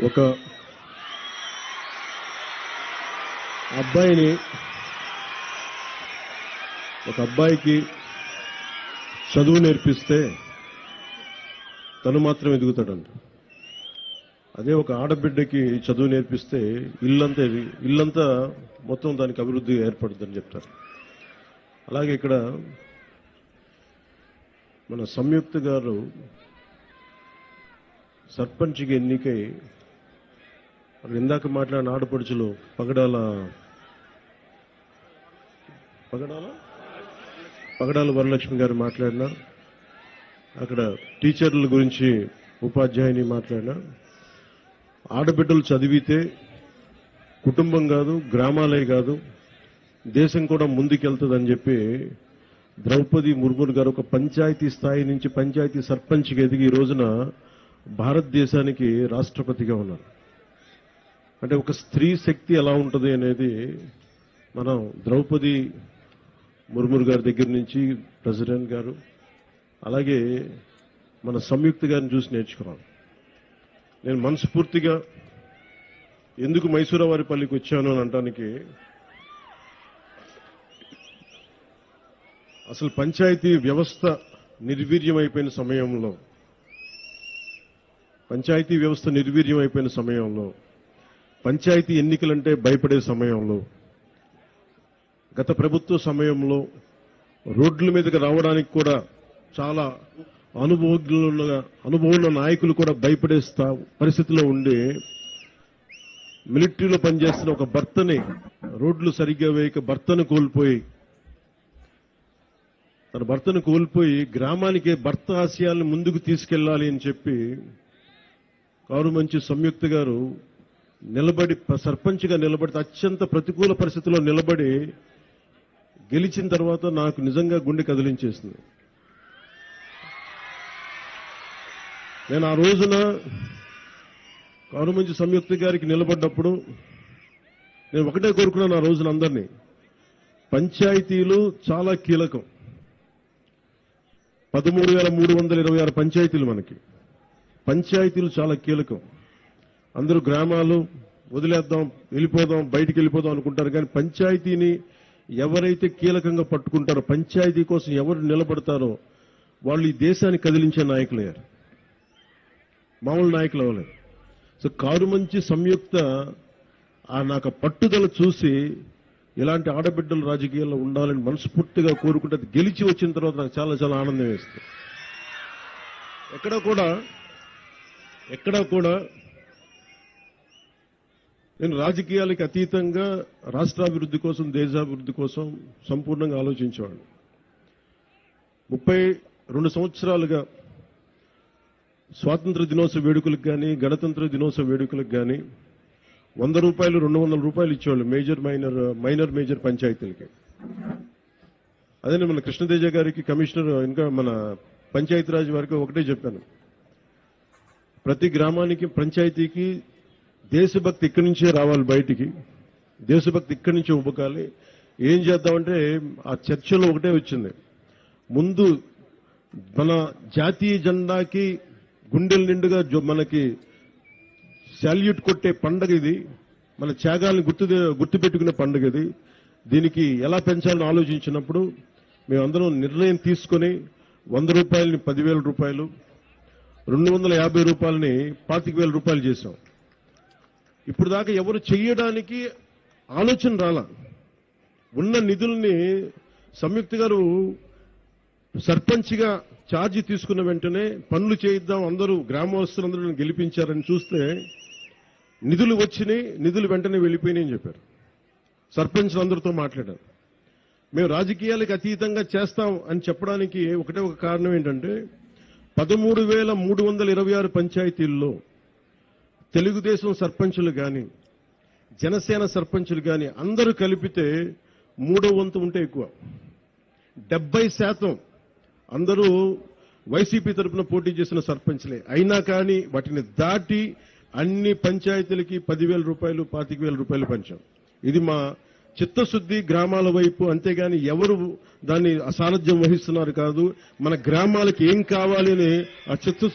ఒక అబ్బాయికి చదువు నేర్పిస్తే తను మాత్రం ఎదుగుతాడంట. అదే ఒక ఆడబిడ్డకి చదువు నేర్పిస్తే ఇల్లంతా మొత్తం దానికి అభివృద్ధి ఏర్పడుతుందని చెప్తారు. అలాగే ఇక్కడ మన సంయుక్త గారు సర్పంచ్కి ఎన్నికై ఇందాక మాట్లాడిన ఆడపడుచులు పగడాల వరలక్ష్మి గారు మాట్లాడినా, అక్కడ టీచర్ల గురించి ఉపాధ్యాయుని మాట్లాడినా, ఆడబిడ్డలు చదివితే కుటుంబం కాదు, గ్రామాలే కాదు, దేశం కూడా ముందుకెళ్తుందని చెప్పి ద్రౌపది ముర్ము గారు ఒక పంచాయతీ స్థాయి నుంచి పంచాయతీ సర్పంచ్కి ఎదిగి ఈ రోజున భారతదేశానికి రాష్ట్రపతిగా ఉన్నారు. అంటే ఒక స్త్రీ శక్తి ఎలా ఉంటుంది అనేది మనం ద్రౌపది ముర్ము గారి దగ్గర నుంచి ప్రెసిడెంట్ గారు, అలాగే మన సంయుక్త గారిని చూసి నేర్చుకున్నాను. నేను మనస్ఫూర్తిగా ఎందుకు మైసూరావారిపల్లికి వచ్చాను అని అనడానికి, అసలు పంచాయతీ వ్యవస్థ నిర్వీర్యమైపోయిన సమయంలో, పంచాయతీ ఎన్నికలంటే భయపడే సమయంలో, గత ప్రభుత్వ సమయంలో రోడ్ల మీదకి రావడానికి కూడా చాలా అనుభవం నాయకులు కూడా భయపడే పరిస్థితిలో ఉండి, మిలిటరీలో పనిచేస్తున్న ఒక భర్తని రోడ్లు సరిగ్గా వేయక తన భర్తను కోల్పోయి గ్రామానికి భర్త ఆశయాలను ముందుకు తీసుకెళ్లాలి అని చెప్పి కారుమంచి సంయుక్త గారు సర్పంచ్గా నిలబడి అత్యంత ప్రతికూల పరిస్థితుల్లో నిలబడి గెలిచిన తర్వాత నాకు నిజంగా గుండె కదిలించేసింది. నేను ఆ రోజున కారుమంచి సంయుక్త గారికి నిలబడ్డప్పుడు నేను ఒకటే కోరుకున్నాను ఆ రోజున అందరినీ, పంచాయతీలు చాలా కీలకం. 13,326 పంచాయతీలు మనకి. పంచాయతీలు చాలా కీలకం. అందరూ గ్రామాలు వదిలేద్దాం, బయటికి వెళ్ళిపోదాం అనుకుంటారు. కానీ పంచాయతీని ఎవరైతే కీలకంగా పట్టుకుంటారో, పంచాయతీ కోసం ఎవరు నిలబడతారో వాళ్ళు ఈ దేశాన్ని కదిలించే నాయకులయ్యారు, మామూలు నాయకులు అవ్వలేదు. సో కారుమంచి సంయుక్త నాకు పట్టుదల చూసి ఇలాంటి ఆడబిడ్డలు రాజకీయాల్లో ఉండాలని మనస్ఫూర్తిగా కోరుకుంటే, గెలిచి వచ్చిన తర్వాత నాకు చాలా చాలా ఆనందం వేస్తుంది. ఎక్కడా కూడా నేను రాజకీయాలకు అతీతంగా రాష్ట్రాభివృద్ధి కోసం, దేశాభివృద్ధి కోసం సంపూర్ణంగా ఆలోచించేవాడిని. 32 సంవత్సరాలుగా స్వాతంత్ర దినోత్సవ వేడుకలకు కానీ, గణతంత్ర దినోత్సవ వేడుకలకు కానీ 100 రూపాయలు, 200 రూపాయలు ఇచ్చేవాళ్ళు మైనర్ మేజర్ పంచాయతీలకి. అదే మన కృష్ణతేజ గారికి, కమిషనర్, ఇంకా మన పంచాయతీరాజ్ వారికి ఒకటే చెప్పాను, ప్రతి గ్రామానికి, పంచాయతీకి దేశభక్తి ఇక్కడి నుంచే రావాలి, బయటికి దేశభక్తి ఇక్కడి నుంచే ఉబ్బకాలి. ఏం చేద్దామంటే ఆ చర్చలో ఒకటే వచ్చింది, ముందు మన జాతీయ జెండాకి గుండెల నిండుగా మనకి శాల్యూట్ కొట్టే పండుగ ఇది, మన త్యాగాలను గుర్తుపెట్టుకునే పండుగ ఇది. దీనికి ఎలా పెంచాలని ఆలోచించినప్పుడు మేమందరం నిర్ణయం తీసుకుని 100 రూపాయలని 10,000 రూపాయలు, 250 రూపాయలని 25,000 రూపాయలు చేశాం. ఇప్పుడు దాకా ఎవరు చెయ్యడానికి ఆలోచన రాలా. ఉన్న నిధుల్ని సంయుక్త గారు సర్పంచ్గా ఛార్జీ తీసుకున్న వెంటనే పనులు చేయిద్దాం, అందరూ గ్రామస్తులందరూ గెలిపించారని చూస్తే నిధులు వచ్చినాయి, నిధులు వెంటనే వెళ్ళిపోయినాయని చెప్పారు. సర్పంచ్లందరితో మాట్లాడారు. మేము రాజకీయాలకు అతీతంగా చేస్తాం అని చెప్పడానికి ఒకటే ఒక కారణం ఏంటంటే, 13,326 పంచాయతీల్లో తెలుగుదేశం సర్పంచులు కానీ, జనసేన సర్పంచులు కానీ అందరూ కలిపితే 3వ వంతు ఉంటే ఎక్కువ. 70% అందరూ వైసీపీ తరఫున పోటీ చేసిన సర్పంచ్లే. అయినా కానీ వాటిని దాటి అన్ని పంచాయతీలకి 10,000 రూపాయలు, 25,000 రూపాయలు పంచాం. ఇది మా చిత్తశుద్ధి గ్రామాల వైపు. అంతేగాని ఎవరు దాన్ని అసారథ్యం వహిస్తున్నారు కాదు, మన గ్రామాలకు ఏం కావాలి అని ఆ చిత్తశుద్ధి